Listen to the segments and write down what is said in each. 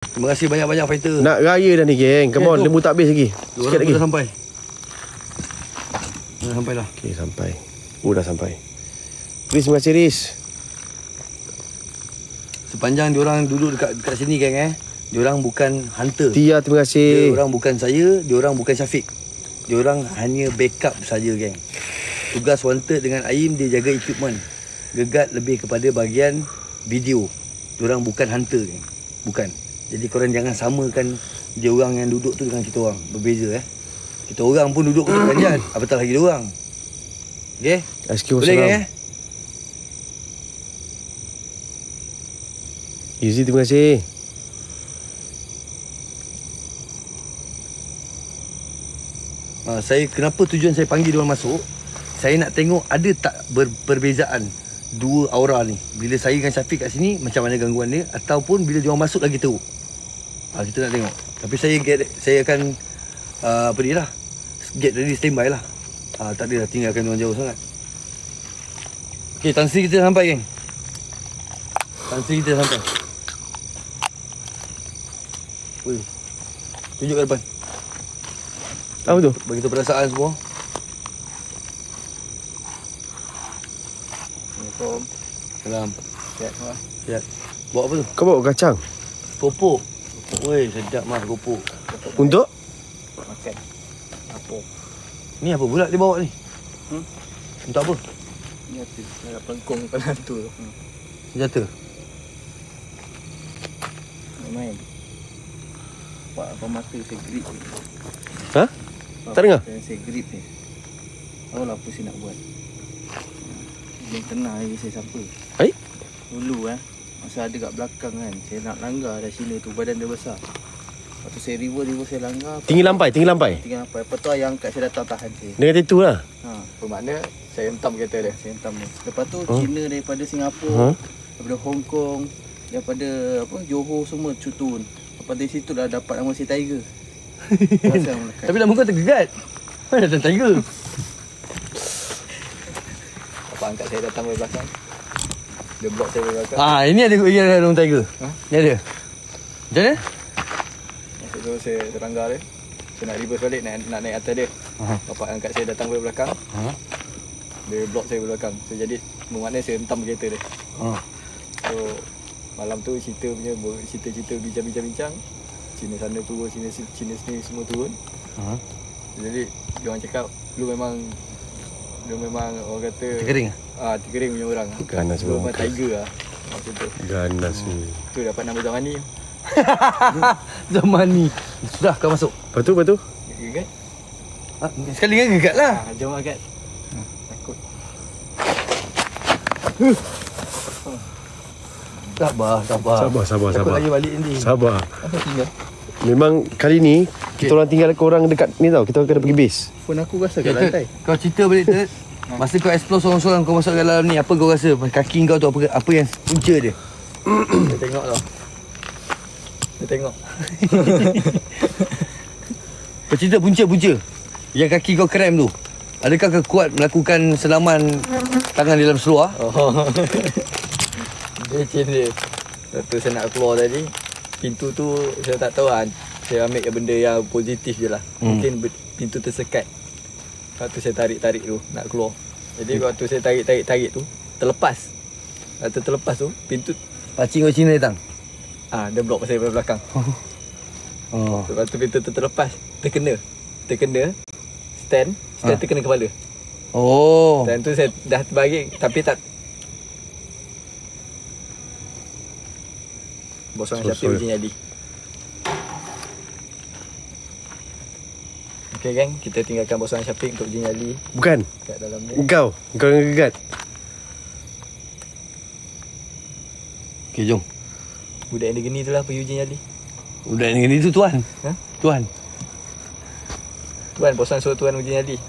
Terima kasih banyak-banyak fighter. Nak raya dah ni geng. Come on, lembu tak habis lagi. Sikit lagi. Dah sampai. Dah sampai dah. Okey, sampai. Dah sampai. Riz, terima kasih Riz. Sepanjang diorang duduk dekat sini geng diorang bukan hunter. Tia, terima kasih. Diorang bukan saya, diorang bukan Syafiq. Diorang hanya backup saja geng. Tugas wanted dengan Aim dia jaga equipment. Gegat lebih kepada bahagian video. Diorang bukan hunter geng. Bukan. Jadi korang jangan samakan dia orang yang duduk tu dengan kita orang. Berbeza Kita orang pun duduk untuk ganjat. Apatah lagi dia orang. Okey? Boleh geng Easy, terima kasih. Saya kenapa tujuan saya panggil diorang masuk, saya nak tengok ada tak perbezaan dua aura ni. Bila saya dengan Syafiq kat sini macam mana gangguan dia, ataupun bila diorang masuk lagi teruk. Kita nak tengok. Tapi saya akan apa ni lah, get ready, standby lah. Tak adalah tinggalkan diorang jauh sangat. Okey, tansi kita sampai geng. Tansi kita sampai. Wih, tunjuk ke depan. Apa tu? Bagi tu perasaan semua. Assalamualaikum. Salam. Sihat semua? Sihat. Bawa apa tu? Kau bawa kacang? Kopok. Weh, sedap mah kopok. Untuk? Makan. Apa? Ni apa pula dia bawa ni? Untuk apa? Ni hati. Nak pelengkung pada tu. Senjata. Main. Apa mata saya grip ni. Ha? Tak dengar? Saya grip ni. Tahu lah apa saya nak buat. Belum kenal lagi saya siapa. Baik. Dulu masa ada kat belakang kan, saya nak langgar dari sini tu, badan dia besar. Lepas tu saya river saya langgar. Tinggi lampai. Tinggal apa. Lepas tu ayah angkat saya datang tahan saya. Dengan tattoo lah. Bermakna saya hentam kereta dia. Saya hentam dia. Lepas tu Cina daripada Singapura, daripada Hong Kong, daripada Johor semua cutun. Lepas dari situ dah dapat nama si Tiger. Tapi lama kau tergegat. Mana datang Tiger? Apa angkat saya datang dari belakang. Dia block saya dari belakang. Ini ada nama Tiger. Ni ada. Macam mana? Masa tu saya terlanggar dia. Saya nak reverse balik, nak naik atas dia. Bapak angkat saya datang dari belakang. Dia block saya dari belakang. So jadi bermakna saya hentam kereta dia. So malam tu cerita bincang-bincang. Cina sana turun, Cina sini semua turun. Jadi dia orang cakap dia memang orang kata terkering terkering punya orang. Ganas memang Tiger macam tu. Ganas ni. Tu dapat nama Zamani. Zamani. Sudah kau masuk. Lepas tu? Gegat? Sekali kan gegat lah. Jom gegat. Takut. Sabar. Takut lagi balik nanti. Sabar. Apa tinggal? Memang kali ni kita orang tinggal korang dekat ni tau. Kita kena pergi base. Phone aku rasa kat lantai. Kau cerita balik tu. Masa kau explore sorang-sorang, kau masuk ke dalam ni, apa kau rasa? Kaki kau tu apa yang punca dia? Saya tengok tau. Saya tengok. Cerita punca. Yang kaki kau krem tu. Adakah kau kuat melakukan senaman tangan di dalam seluar? Dia macam dia. Waktu saya nak keluar tadi, pintu tu saya tak tahu lah. Saya ambil benda yang positif je lah. Mungkin pintu tersekat. Waktu saya tarik tu nak keluar. Jadi waktu saya tarik tu, terlepas. Waktu terlepas tu, pintu Pakcik kau Cina datang? dia block saya dari belakang. Lepas tu pintu tu terlepas. Terkena stand terkena kepala. Dan tu saya dah terbalik tapi tak. Bos orang Syafiq uji nyali. Okey geng, kita tinggalkan bos orang Syafiq untuk uji nyali. Bukan. Kat dalam ni. Kau yang gegat. Okey, jom. Budak yang geni tu lah pergi uji nyali. Budak yang geni tu tuan. Tuan, bos orang suruh tuan uji nyali.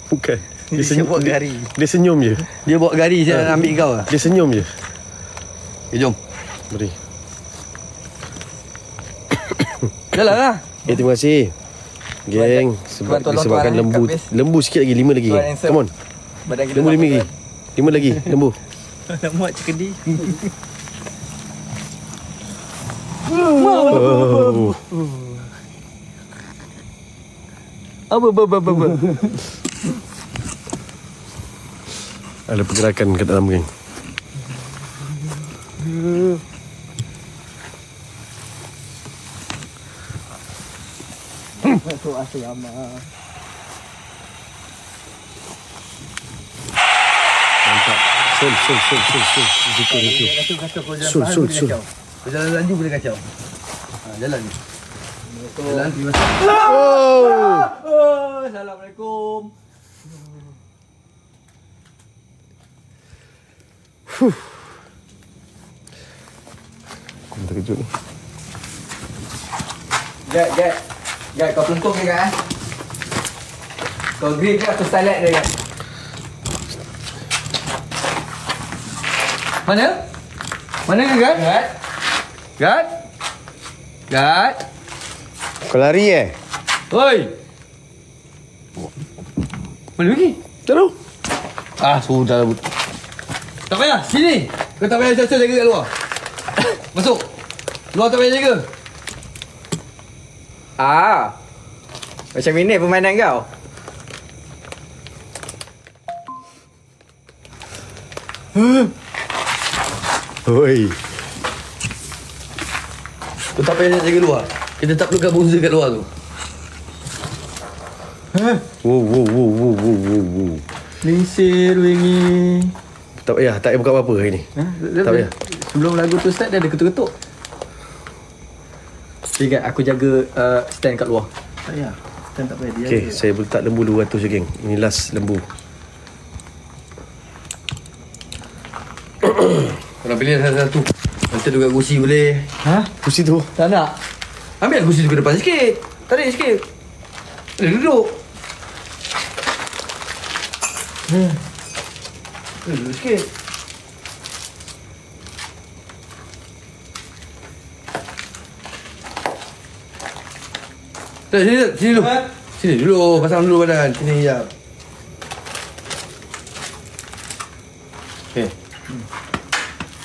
Bukan. Dia buat gari. Dia senyum je. Dia bawa gari saya nak ambil kau lah. Dia senyum je. Okay, jom. Mari. Jalan lah. Terima kasih. Geng, sebabkan lembu sikit lagi, 5 lagi geng. Come on. Lembu 5 lagi. 5 lagi lembu. Nak muat cekedi. Apa. Ada pergerakan kat dalam geng. Masuk asrama. Mantap. Sul. Sul. Jalan laju boleh kacau. Jalan ni. Jalan pergi masuk. Assalamualaikum. Aku terkejut ni. Gak, kau pelengkung ke Gak? Kau green ke atau salad dia Gak? Mana ke Gak? Gak? Kau lari Oi! Mana pergi? Tak tahu. Sudah lah. Tak payah, sini! Kau tak payah jaga kat luar. Masuk! Luar tak payah jaga. Macam ini permainan kau. Oi. Kau tak payah nak jaga luar. Kita tak perlukan boozer kat luar tu. Wow. Lingsir wingi. Tak payah buka apa-apa hari ni. Tak payah. Sebelum lagu tu start dia ada ketuk-ketuk. Ingat aku jaga stand kat luar. Tak payah. Stand tak payah dia. Okay, saya letak lembu 200 je geng. Ini last lembu. Korang pilih satu-satu. Nanti duduk kat kursi boleh. Kursi tu. Tak nak. Ambil kursi tu ke depan sikit. Tarik sikit. Boleh duduk. Duduk sikit. Tak, sini dulu. Sini dulu, pasang dulu badan. Sini sekejap. Okay.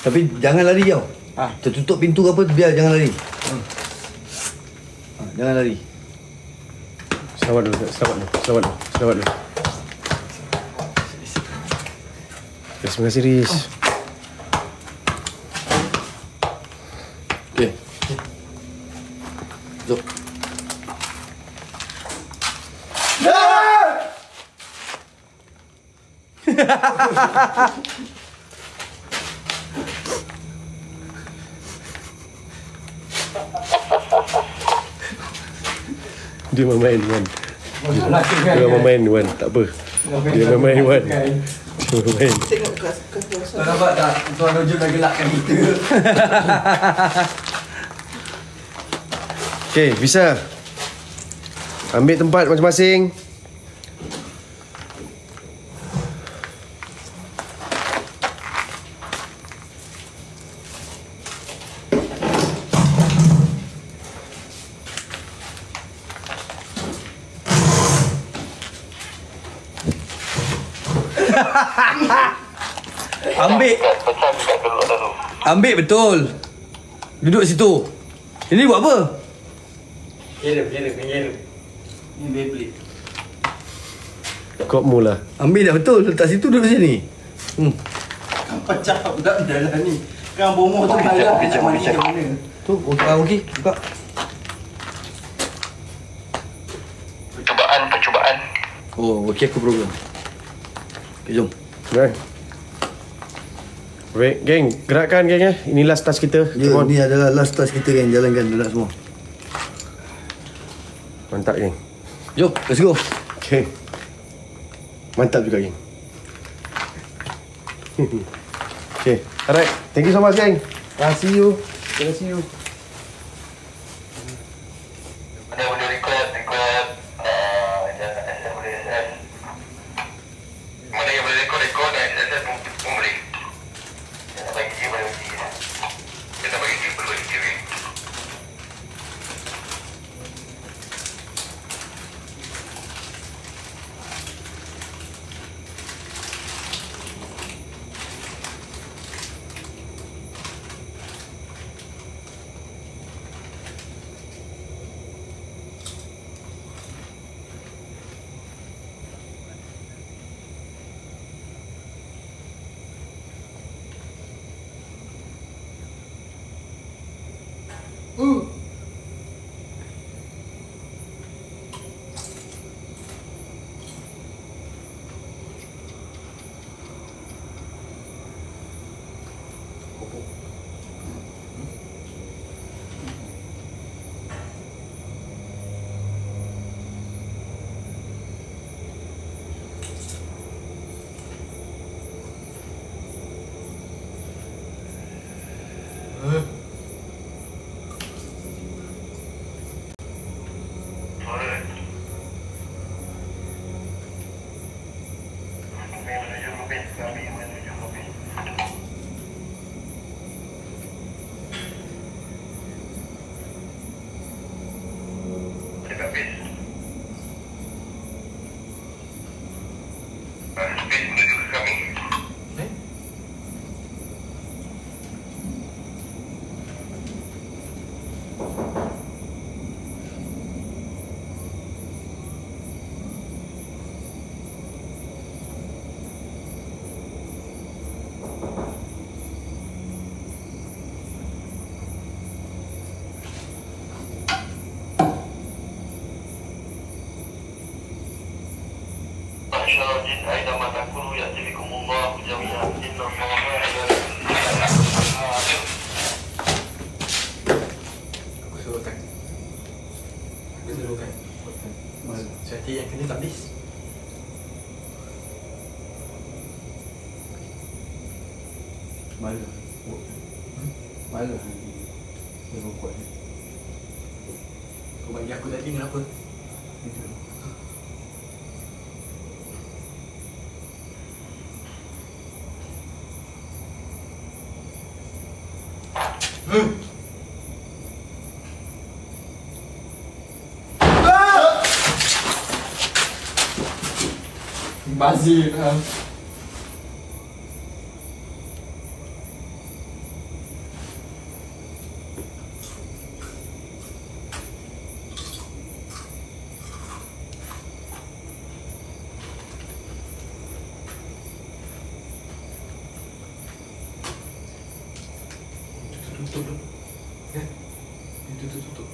Tapi jangan lari tau. Tertutup pintu ke apa, biar jangan lari. Jangan lari. Selamat dulu. Terima kasih Riz. Okay. Jom. Dia main Wan. Dia main Wan. Tak apa. Dia main Wan. Dia main. Kau nampak tak? Tuan Rojul dah gelakkan kita. Okay, bisa. Ambil tempat masing-masing. Ambil betul. Duduk situ. Ini buat apa? Gelap. Ini Beyblade. Kau mula. Ambil dah betul. Letak situ, duduk sini. Pecah budak jalan ni. Kan bomoh tu kalah. Mana? Tu, okey. Buka. Percubaan. Oh, okey aku program. Okay, jom. Baik. Baik, geng. Gerakkan, geng. Ini last task kita. Ya, ni adalah last task kita, geng. Jalankan budak semua. Mantap, geng. Jom, let's go. Okay. Mantap juga, geng. Okay. Alright. Thank you so much, geng. See you. Boleh record. Boleh SS. Mana yang boleh record dan SS pun boleh. Jangan bagi dia boleh bagi. Jangan bagi dia boleh bagi. أينما تكونوا يأتي بكم الله جميعا إن الله Aku suruhkan. Aku suruhkan. Suatu yang kena tak habis. Malu. Malu. Dia kuat ni. Kau bagi aku tadi kenapa? Bazir. Tutup. Ya. Tutup.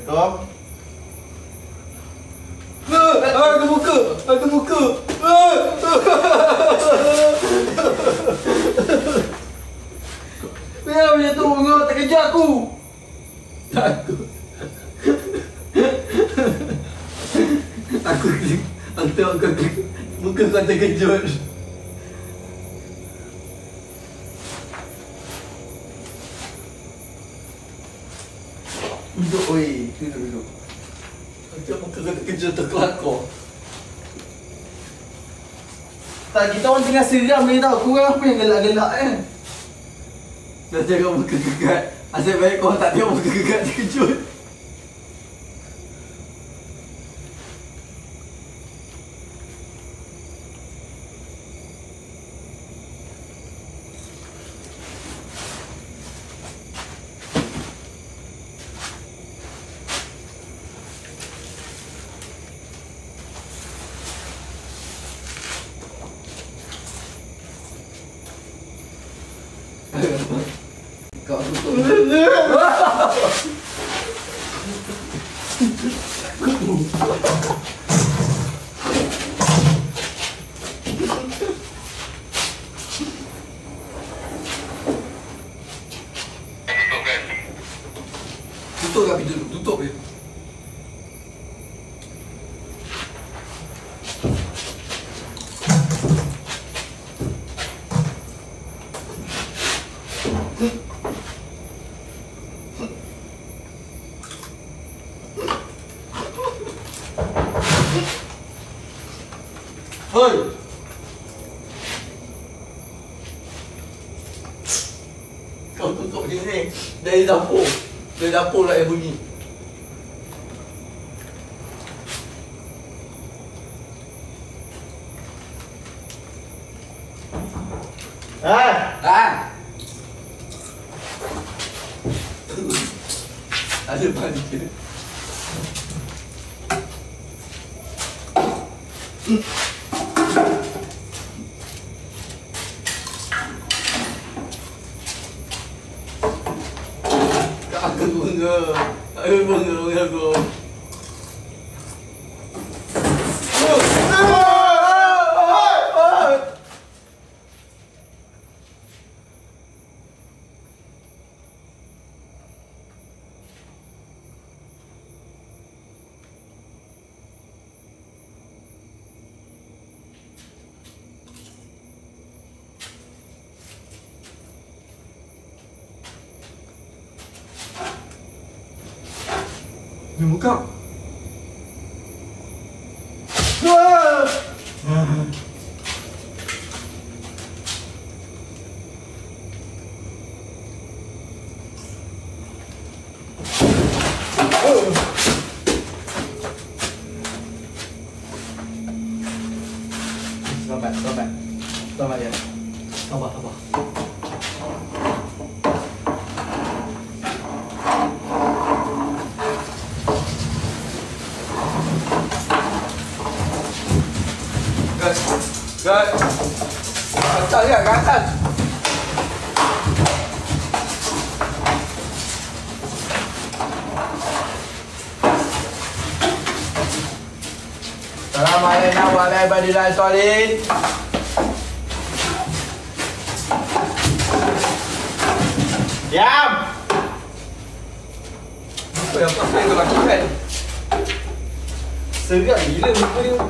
Assalamualaikum. Aku buka. Kenapa macam tu? Kau tak kejar aku. Takut. Aku tengok muka kau terkejut. Duduk, oi. Duduk. Macam muka kau terkejut, terkelakar. Tak, kita orang tengah seram ni tau. Korang apa yang gelak-gelak kan? Dah cakap muka gegat. Asyik baik korang tak tengok muka gegat terkejut. Kau tutup. Tutup kat pintu tu, tutup je. Hoi. Kau tutup je ni. Dari dapur. Dari dapur lah yang bunyi. Ada panik. Bunga aku. Buka. Selamat ya. Sabar. Guys. Atas ya, ke atas. Assalamualaikum warahmatullahi wabarakatuh. Diam. Apa yang kau lakukan? Serak gila muka dia.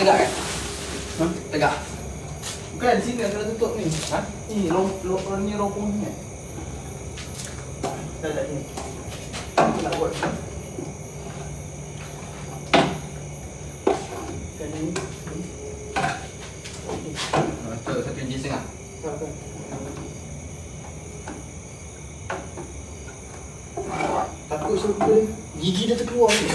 Tegak kan? Tegak. Bukan di sini kena tutup ni. Ha? Ni rompong ni. Dah ni. Nak buat. Kan ni. Satu inci setengah. Takut suruh gigi dia terkeluar ni.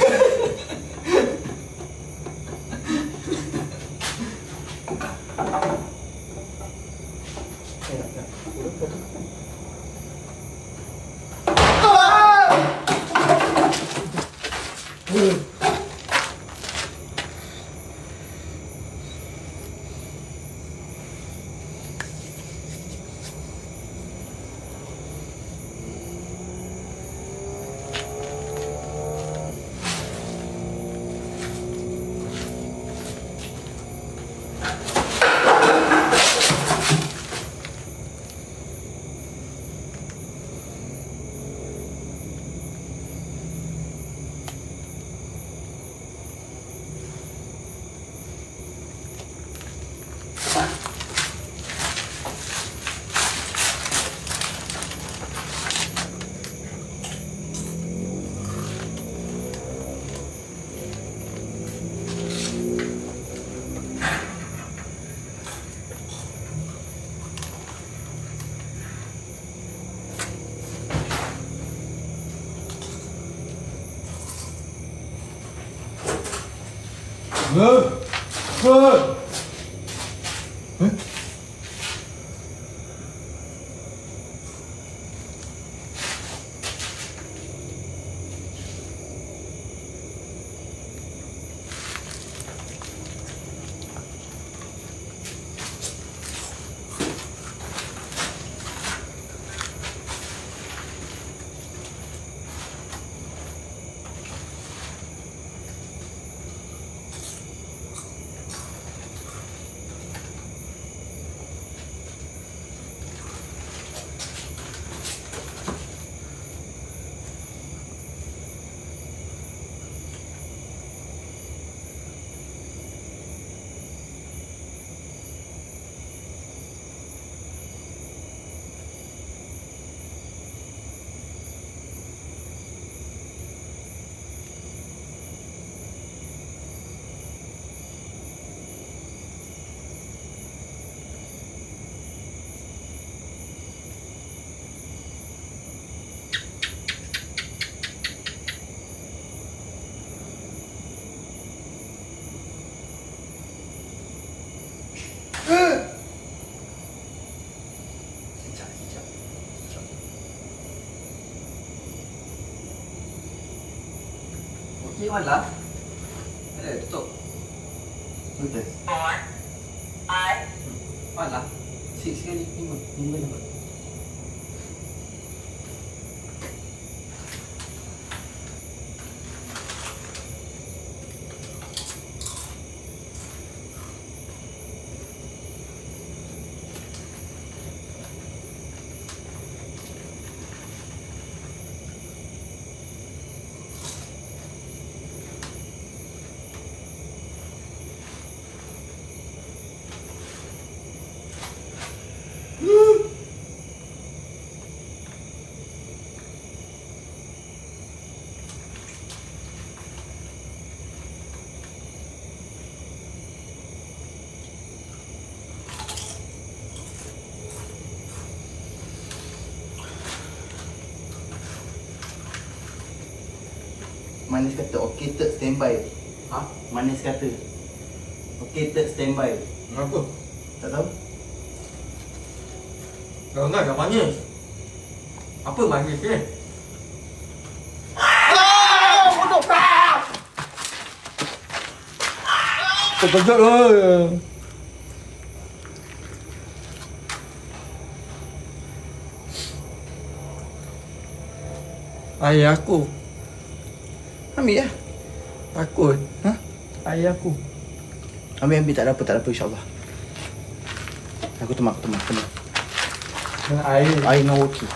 Move! Okey, malah. Ada, tutup. Betul. Malah. Sekali, 5 nampak. Manis kata okey third standby. Ha? Manis kata okey third standby. Kenapa? Tak tahu. Kau enggak yang manis. Apa manis ni? Terkejut lah. Ayah aku. Ambil lah. Takut. Ha? Ayah aku. Ambil tak ada apa insya-Allah. Aku temak. Dengan air. Air dengan okey.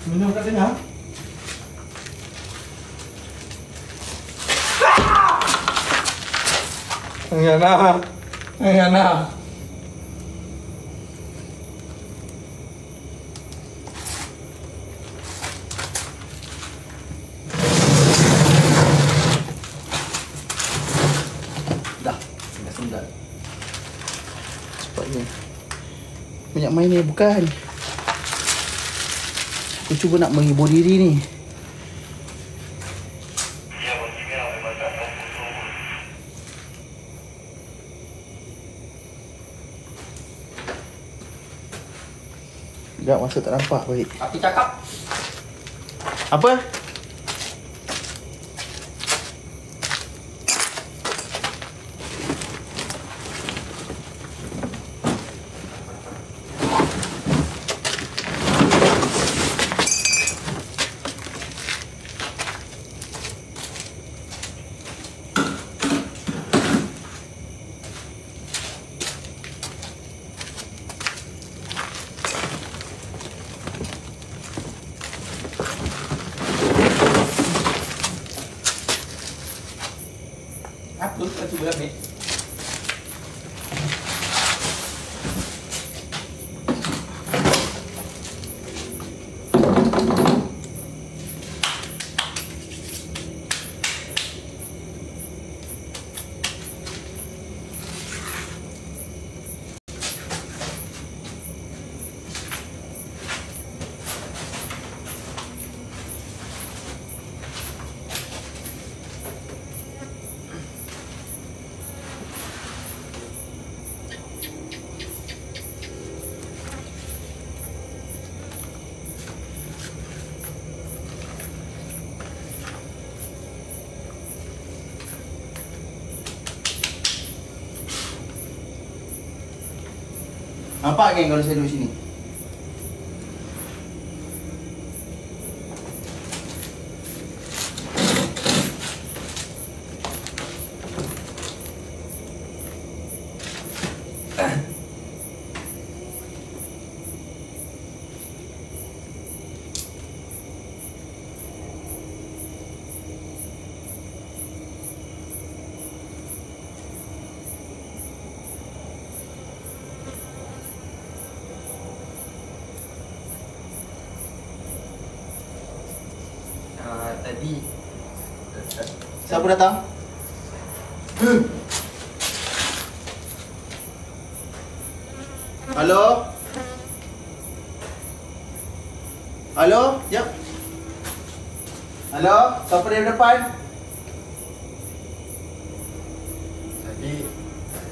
Minum kat tengah. Jangan nak. Dah sedap. Cepatnya. Banyak main ni bukan. Aku cuba nak menghibur diri ni. Sekejap masa tak nampak baik. Api cakap. Apa? Apa? Kau cuba ambil. Nampak geng kalau saya duduk sini? Tadi Siapa datang? Halo? Halo? Jap. Halo? Siapa dari depan? Tadi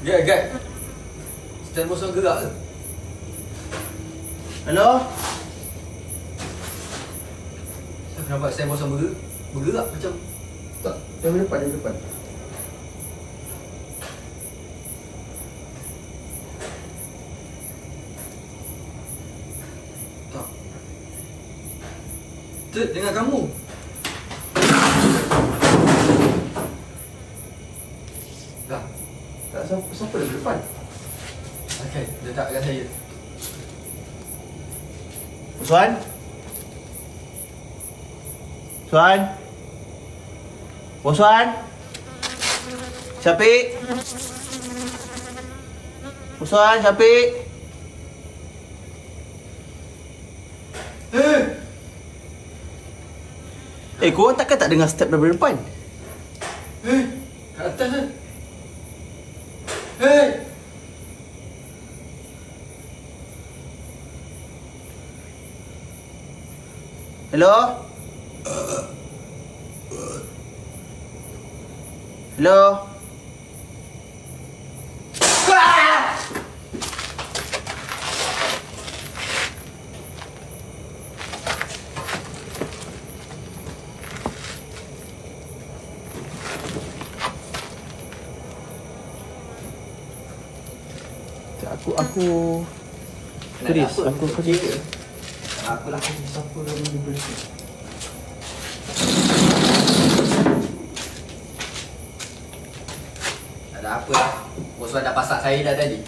Gad stand bos orang gerak ke? Halo? Saya nampak stand bos orang bergerak macam Tak, dari depan, dari depan. tak. Dengan kamu. Dah. Tak, siapa dari depan? Okey, dia tak dengan saya. Suan? Suan? Suan? Syafiq? Suan, Syafiq? Korang takkan tak dengar step daripada depan? Kat atas kan? Hei! Hello? Hello? Aku Chris, aku Chris. Aku lah siapa yang berhenti. Tak ada apa lah. Bos Wan dah pasak saya dah tadi.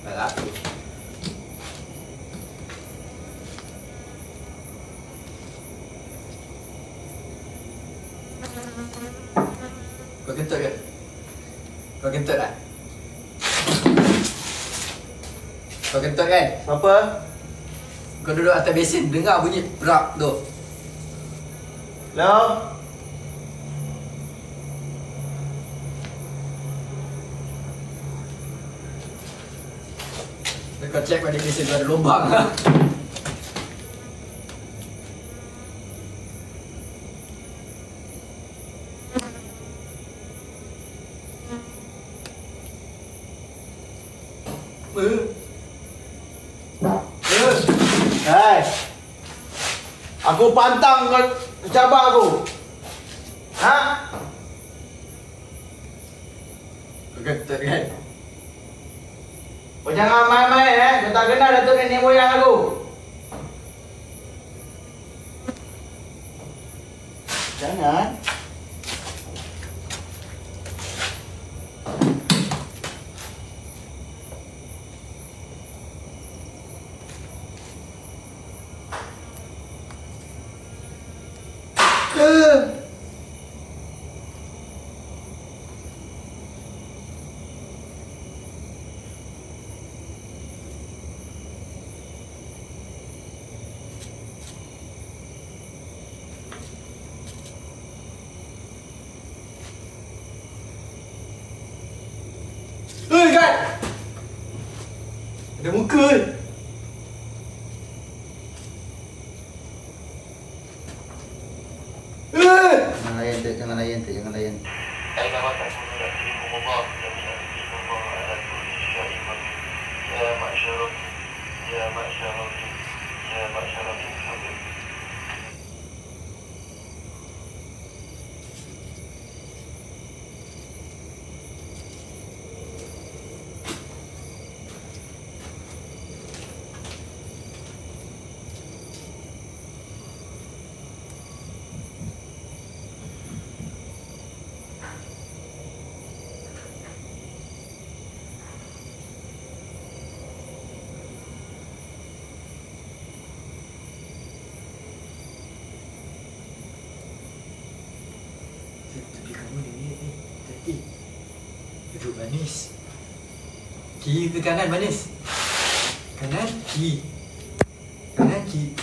Tak ada apa. Kau kentut ke? Kau kentut tak? Kau kentut kan? Apa? Kau duduk atas besin, dengar bunyi berak tu. Hello? Kau check pada besin tu ada lubang. Hai. Aku pantang kau cabar aku. Ha? Kau kentut kan? Kau jangan main-main Kau tak kenal Datuk Nenek moyang aku. Jangan. Kan? Ada muka. Jangan layan. أين وتكون يأتيكم الله جميعا إن الله على كل شيء قدير يا معشر الجن Duduk manis. Kiri ke kanan manis? Kanan, kiri. Kanan, kiri.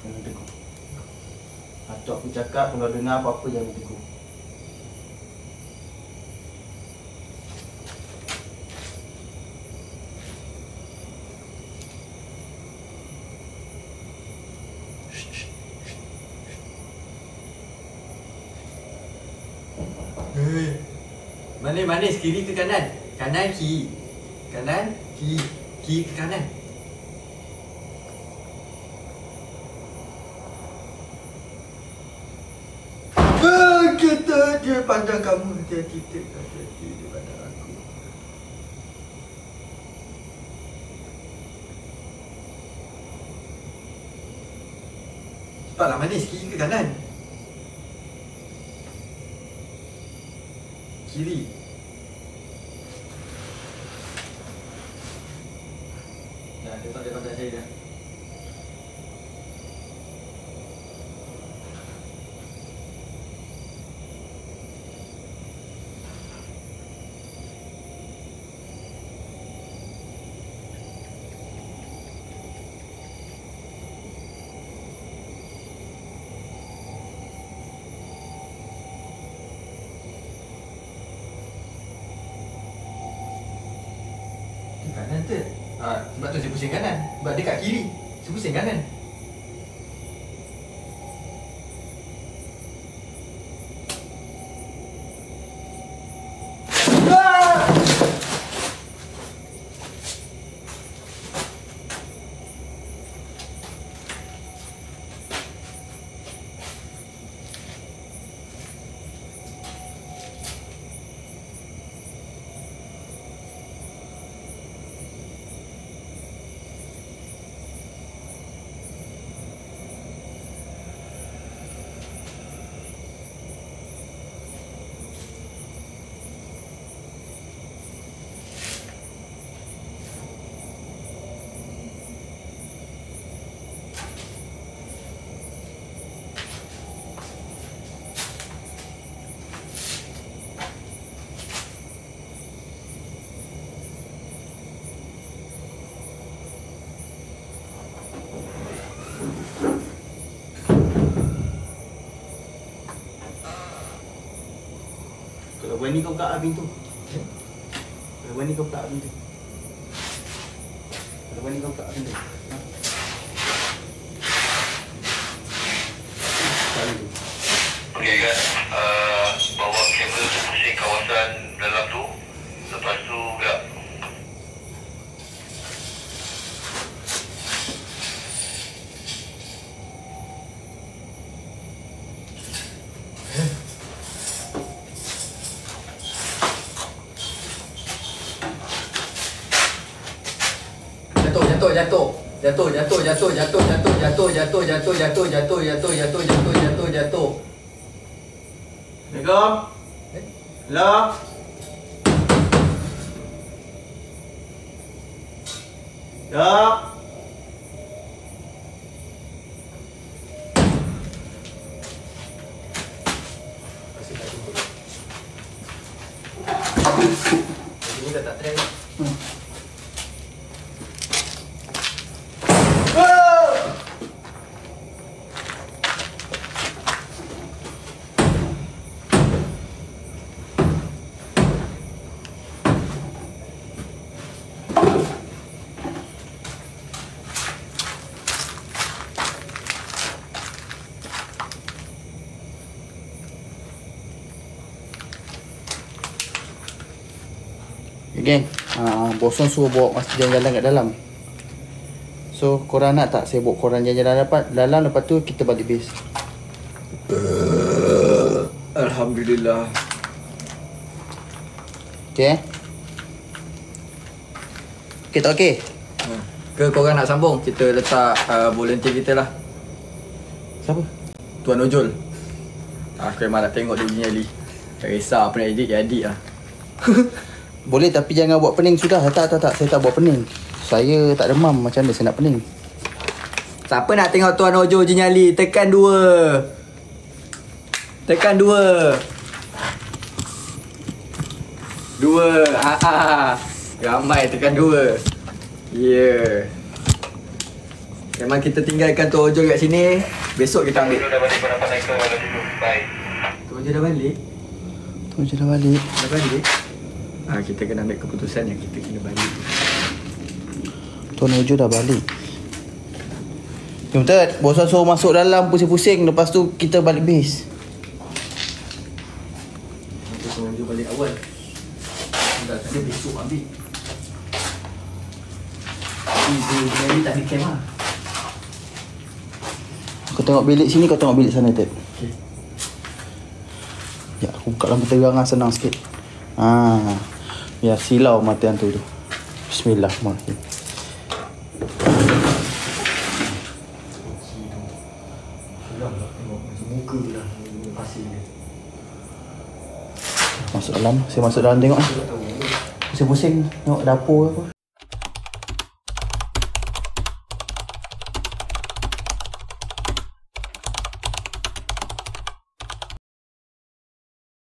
Jangan tegur. Atau aku cakap, kalau dengar apa-apa jangan tegur. Manis, kiri ke kanan? Kanan, kiri. Kanan, kiri. Kiri ke kanan. Kita dia pandang kamu, hati-hati dia pandang aku. Cepatlah manis, kiri ke kanan? Kiri. Dah, dia tak ada kontak saya dah. Kanan tu. Sebab tu saya pusing kanan. Sebab dia kat kiri. Saya pusing kanan. Kalau berani kau buka pintu. Kalau berani kau buka pintu. Kalau berani kau buka pintu. Okey guys, bawa kabel pusing kawasan dalam tu. Lepas tu gerak. Jatuh. Assalamualaikum. Hello. Ya. Ini dah tak trend. Geng, bosan suruh bawa masa jalan-jalan kat dalam. So, korang nak tak saya bawa korang jalan-jalan dalam, lepas tu kita balik base. Alhamdulillah. Okay? Okay tak okay? Ke korang nak sambung? Kita letak volunteer kita lah. Siapa? Tuan Ojol. Aku memang nak tengok dia punya Ali. Tak kisah apa nak edit, dia edit lah. Boleh tapi jangan buat pening sudah. Tak. Saya tak buat pening. Saya tak demam. Macam mana saya nak pening? Siapa nak tengok Tuan Ojo je nyali? Tekan 2. Tekan 2. 2. Ramai tekan 2. Yeah. Memang kita tinggalkan Tuan Ojo kat sini. Besok kita ambil. Dah balik kau dapat naik ke dulu. Bye. Tuan Ojo dah balik? Tuan Ojo dah balik. Dah balik? Kita kena ambil keputusan yang kita kena balik. Tuan Ojo dah balik. Betul, bosan suruh masuk dalam pusing-pusing. Lepas tu kita balik base. Tuan Ojo balik awal. Tadi besok ambil. Jadi tak ada camp lah. Kau tengok bilik sini, kau tengok bilik sana, Ted. Okay. Ya, aku buka lampu terang senang sikit. Ya, silau mata hantu tu. Bismillahirrahmanirrahim. Masuk dalam, saya masuk dalam tengok. Pusing-pusing tengok dapur apa.